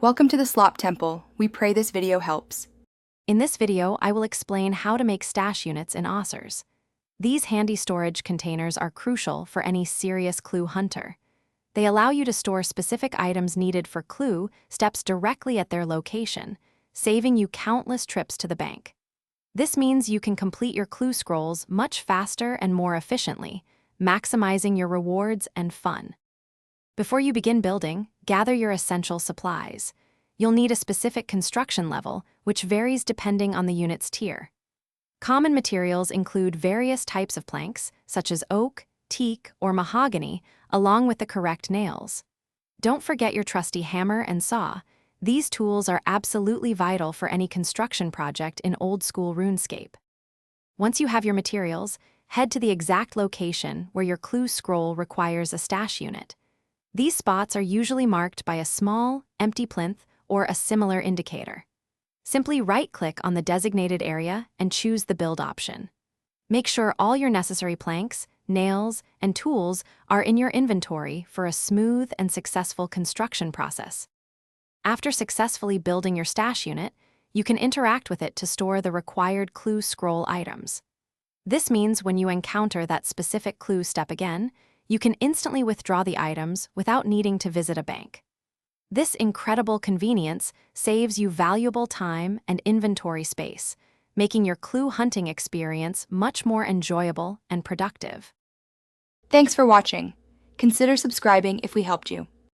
Welcome to the Slop Temple. We pray this video helps. In this video, I will explain how to make stash units in OSRS. These handy storage containers are crucial for any serious clue hunter. They allow you to store specific items needed for clue steps directly at their location, saving you countless trips to the bank. This means you can complete your clue scrolls much faster and more efficiently, maximizing your rewards and fun. Before you begin building, gather your essential supplies. You'll need a specific construction level, which varies depending on the unit's tier. Common materials include various types of planks, such as oak, teak, or mahogany, along with the correct nails. Don't forget your trusty hammer and saw. These tools are absolutely vital for any construction project in Old School RuneScape. Once you have your materials, head to the exact location where your clue scroll requires a stash unit. These spots are usually marked by a small, empty plinth or a similar indicator. Simply right-click on the designated area and choose the build option. Make sure all your necessary planks, nails, and tools are in your inventory for a smooth and successful construction process. After successfully building your stash unit, you can interact with it to store the required clue scroll items. This means when you encounter that specific clue step again, you can instantly withdraw the items without needing to visit a bank. This incredible convenience saves you valuable time and inventory space, making your clue hunting experience much more enjoyable and productive. Thanks for watching. Consider subscribing if we helped you.